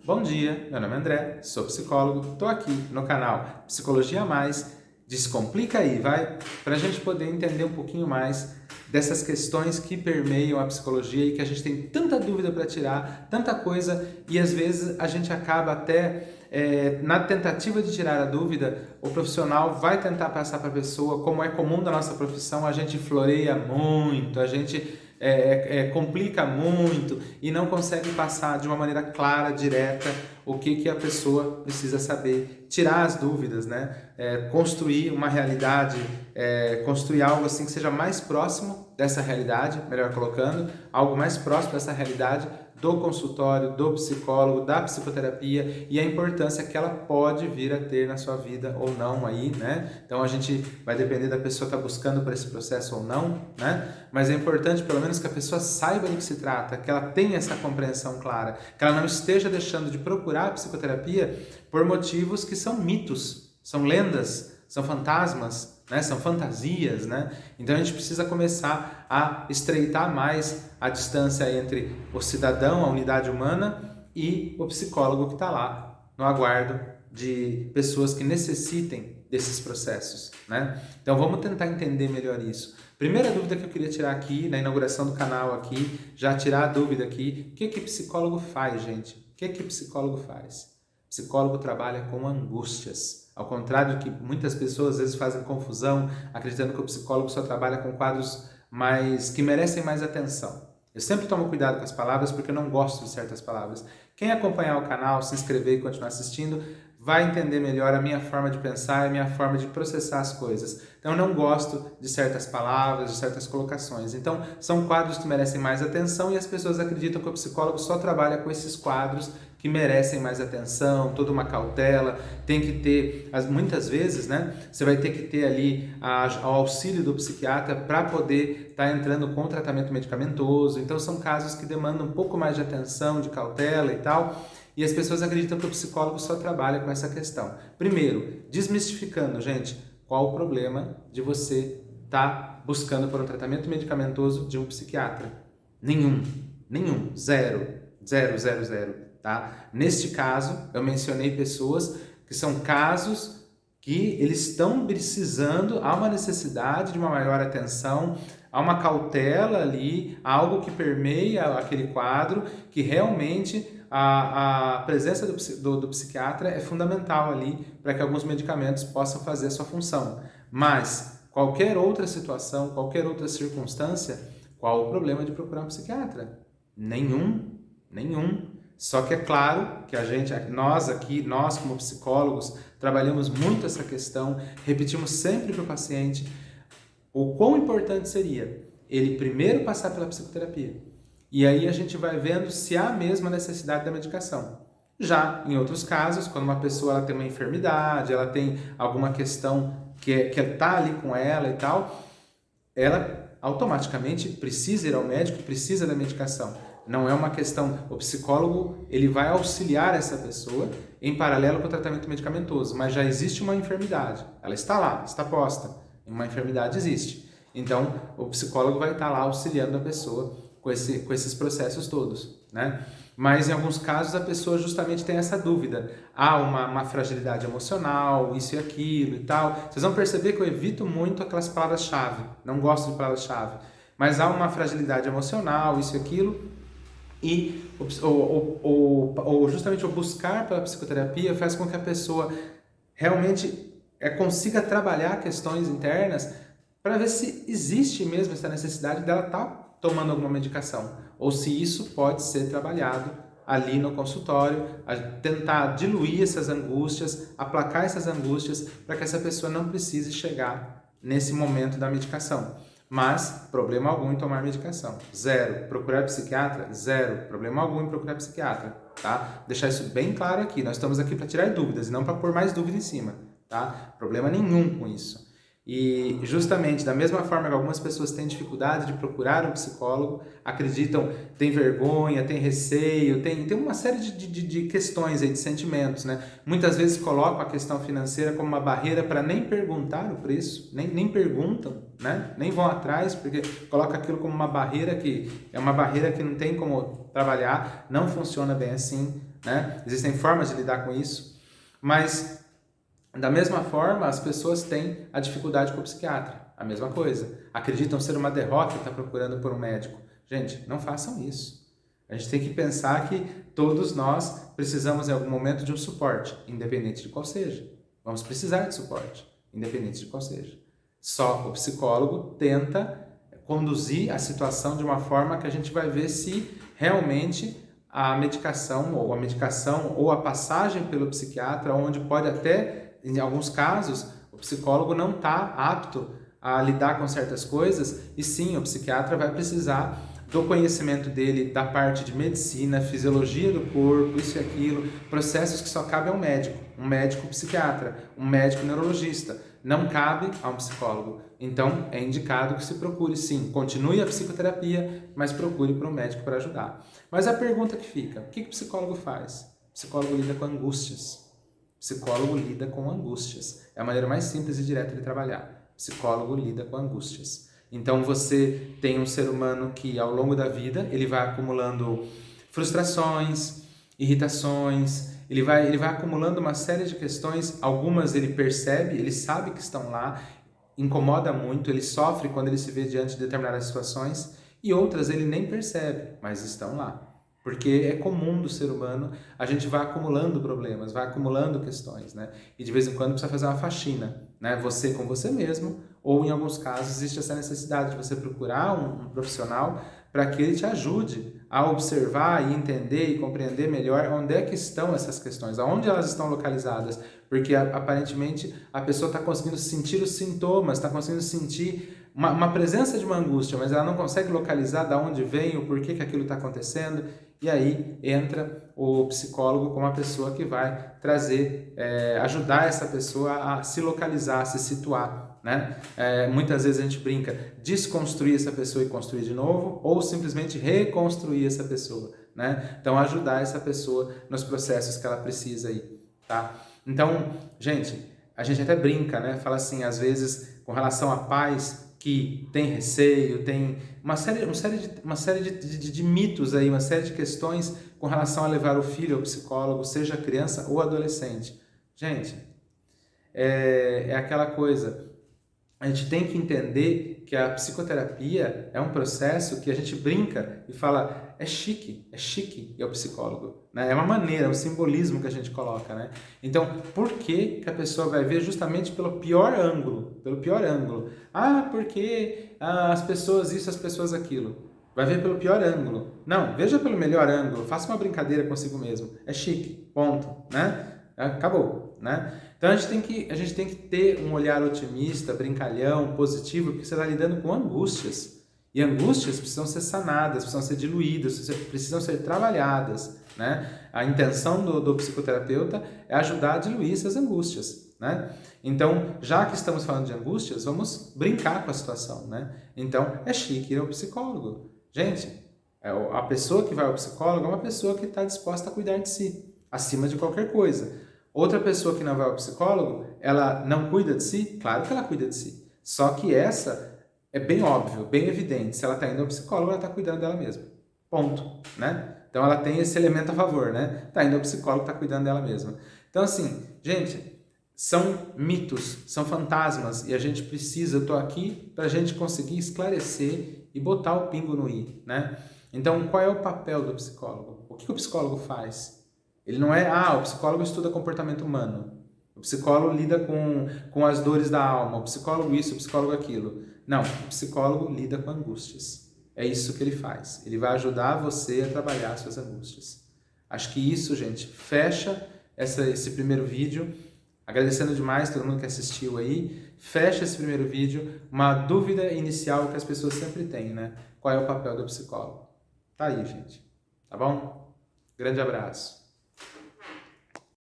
Bom dia, meu nome é André, sou psicólogo, estou aqui no canal Psicologia Mais. Descomplica aí, vai, para a gente poder entender um pouquinho mais dessas questões que permeiam a psicologia e que a gente tem tanta dúvida para tirar, tanta coisa, e às vezes a gente acaba até, na tentativa de tirar a dúvida, o profissional vai tentar passar para a pessoa, como é comum da nossa profissão, a gente floreia muito, a gente complica muito e não consegue passar de uma maneira clara, direta, o que a pessoa precisa saber, tirar as dúvidas, né? Construir uma realidade, construir algo assim que seja mais próximo dessa realidade, melhor colocando, algo mais próximo dessa realidade do consultório, do psicólogo, da psicoterapia e a importância que ela pode vir a ter na sua vida ou não aí, né? Então a gente vai depender da pessoa estar buscando por esse processo ou não, né? Mas é importante pelo menos que a pessoa saiba do que se trata, que ela tenha essa compreensão clara, que ela não esteja deixando de procurar a psicoterapia por motivos que são mitos, são lendas, são fantasmas, né? São fantasias, né? Então a gente precisa começar a estreitar mais a distância entre o cidadão, a unidade humana, e o psicólogo que está lá no aguardo de pessoas que necessitem desses processos, né? Então vamos tentar entender melhor isso. Primeira dúvida que eu queria tirar aqui, na inauguração do canal aqui, já tirar a dúvida aqui, o que psicólogo faz, gente? O que psicólogo faz? Psicólogo trabalha com angústias. Ao contrário do que muitas pessoas às vezes fazem confusão, acreditando que o psicólogo só trabalha com quadros que merecem mais atenção. Eu sempre tomo cuidado com as palavras porque eu não gosto de certas palavras. Quem acompanhar o canal, se inscrever e continuar assistindo, vai entender melhor a minha forma de pensar e a minha forma de processar as coisas. Então, eu não gosto de certas palavras, de certas colocações. Então, são quadros que merecem mais atenção e as pessoas acreditam que o psicólogo só trabalha com esses quadros que merecem mais atenção, toda uma cautela, tem que ter, muitas vezes, né, você vai ter que ter ali o auxílio do psiquiatra para poder estar entrando com tratamento medicamentoso. Então, são casos que demandam um pouco mais de atenção, de cautela e tal. E as pessoas acreditam que o psicólogo só trabalha com essa questão. Primeiro, desmistificando, gente, qual o problema de você estar buscando por um tratamento medicamentoso de um psiquiatra? Nenhum, zero, zero, zero, zero, tá? Neste caso, eu mencionei pessoas que são casos que eles estão precisando, há uma necessidade de uma maior atenção, há uma cautela ali, algo que permeia aquele quadro, que realmente a presença do psiquiatra é fundamental ali para que alguns medicamentos possam fazer a sua função. Mas qualquer outra situação, qualquer outra circunstância, qual o problema de procurar um psiquiatra? Nenhum. Só que é claro que nós como psicólogos, trabalhamos muito essa questão, repetimos sempre para o paciente o quão importante seria ele primeiro passar pela psicoterapia. E aí a gente vai vendo se há mesmo a necessidade da medicação. Já em outros casos, quando uma pessoa ela tem uma enfermidade, ela tem alguma questão que está ali com ela e tal, ela automaticamente precisa ir ao médico, precisa da medicação. Não é uma questão, o psicólogo ele vai auxiliar essa pessoa em paralelo com o tratamento medicamentoso, mas já existe uma enfermidade, ela está lá, está posta, uma enfermidade existe. Então, o psicólogo vai estar lá auxiliando a pessoa com esses processos todos, né? Mas em alguns casos a pessoa justamente tem essa dúvida. Há uma fragilidade emocional, isso e aquilo e tal. Vocês vão perceber que eu evito muito aquelas palavras-chave. Não gosto de palavras-chave. Mas há uma fragilidade emocional, isso e aquilo. E justamente o buscar pela psicoterapia faz com que a pessoa realmente consiga trabalhar questões internas para ver se existe mesmo essa necessidade dela estar tomando alguma medicação, ou se isso pode ser trabalhado ali no consultório, a tentar diluir essas angústias, aplacar essas angústias, para que essa pessoa não precise chegar nesse momento da medicação. Mas, problema algum em tomar medicação. Zero. Procurar psiquiatra? Zero. Problema algum em procurar psiquiatra, tá? Deixar isso bem claro aqui. Nós estamos aqui para tirar dúvidas e não para pôr mais dúvida em cima, tá? Problema nenhum com isso. E justamente da mesma forma que algumas pessoas têm dificuldade de procurar um psicólogo, acreditam, têm vergonha, têm receio, tem uma série de questões aí, de sentimentos, né? Muitas vezes colocam a questão financeira como uma barreira para nem perguntar o preço, nem perguntam, né? Nem vão atrás, porque coloca aquilo como uma barreira que é uma barreira que não tem como trabalhar, não funciona bem assim, né? Existem formas de lidar com isso, mas da mesma forma as pessoas têm a dificuldade com o psiquiatra, a mesma coisa. Acreditam ser uma derrota e estar procurando por um médico. Gente, não façam isso. A gente tem que pensar que todos nós precisamos em algum momento de um suporte, independente de qual seja. Vamos precisar de suporte, independente de qual seja. Só o psicólogo tenta conduzir a situação de uma forma que a gente vai ver se realmente a medicação ou a passagem pelo psiquiatra, onde pode até, em alguns casos, o psicólogo não está apto a lidar com certas coisas, e sim, o psiquiatra vai precisar do conhecimento dele da parte de medicina, fisiologia do corpo, isso e aquilo, processos que só cabem a um médico psiquiatra, um médico neurologista, não cabe a um psicólogo. Então, é indicado que se procure, sim, continue a psicoterapia, mas procure para um médico para ajudar. Mas a pergunta que fica, o que o psicólogo faz? O psicólogo lida com angústias. O psicólogo lida com angústias. É a maneira mais simples e direta de trabalhar. O psicólogo lida com angústias. Então você tem um ser humano que ao longo da vida ele vai acumulando frustrações, irritações, ele vai acumulando uma série de questões, algumas ele percebe, ele sabe que estão lá, incomoda muito, ele sofre quando ele se vê diante de determinadas situações, e outras ele nem percebe, mas estão lá. Porque é comum do ser humano, a gente vai acumulando problemas, vai acumulando questões, né? E de vez em quando precisa fazer uma faxina, né? Você com você mesmo, ou em alguns casos existe essa necessidade de você procurar um profissional para que ele te ajude a observar e entender e compreender melhor onde é que estão essas questões, aonde elas estão localizadas, porque aparentemente a pessoa está conseguindo sentir os sintomas, está conseguindo sentir uma presença de uma angústia, mas ela não consegue localizar de onde vem, o porquê que aquilo está acontecendo, e aí entra o psicólogo como a pessoa que vai trazer, ajudar essa pessoa a se localizar, a se situar, né? Muitas vezes a gente brinca, desconstruir essa pessoa e construir de novo, ou simplesmente reconstruir essa pessoa, né? Então ajudar essa pessoa nos processos que ela precisa aí, tá? Então, a gente até brinca, né? Fala assim, às vezes, com relação a pais que tem receio, tem uma série de mitos aí, uma série de questões com relação a levar o filho ao psicólogo, seja criança ou adolescente. Gente, é aquela coisa, a gente tem que entender que a psicoterapia é um processo que a gente brinca e fala, é chique é o psicólogo, né? É uma maneira, é um simbolismo que a gente coloca, né? Então, por que a pessoa vai ver justamente pelo pior ângulo? Porque as pessoas isso, as pessoas aquilo. Vai ver pelo pior ângulo. Não, veja pelo melhor ângulo, faça uma brincadeira consigo mesmo. É chique, ponto, né? Acabou, né? Então a gente tem que ter um olhar otimista, brincalhão, positivo, porque você está lidando com angústias. E angústias precisam ser sanadas, precisam ser diluídas, precisam ser trabalhadas, né? A intenção do psicoterapeuta é ajudar a diluir essas angústias, né? Então, já que estamos falando de angústias, vamos brincar com a situação, né? Então, é chique ir ao psicólogo. Gente, a pessoa que vai ao psicólogo é uma pessoa que está disposta a cuidar de si, acima de qualquer coisa. Outra pessoa que não vai ao psicólogo, ela não cuida de si? Claro que ela cuida de si. Só que essa é bem óbvio, bem evidente. Se ela está indo ao psicólogo, ela está cuidando dela mesma. Ponto, né? Então ela tem esse elemento a favor, né? Está indo ao psicólogo, está cuidando dela mesma. Então assim, gente, são mitos, são fantasmas e a gente precisa, eu estou aqui para a gente conseguir esclarecer e botar o pingo no i, né? Então qual é o papel do psicólogo? O que o psicólogo faz? Ele não é, o psicólogo estuda comportamento humano, o psicólogo lida com as dores da alma, o psicólogo isso, o psicólogo aquilo. Não, o psicólogo lida com angústias. É isso que ele faz. Ele vai ajudar você a trabalhar suas angústias. Acho que isso, gente, fecha esse primeiro vídeo. Agradecendo demais todo mundo que assistiu aí. Fecha esse primeiro vídeo. Uma dúvida inicial que as pessoas sempre têm, né? Qual é o papel do psicólogo? Tá aí, gente. Tá bom? Grande abraço.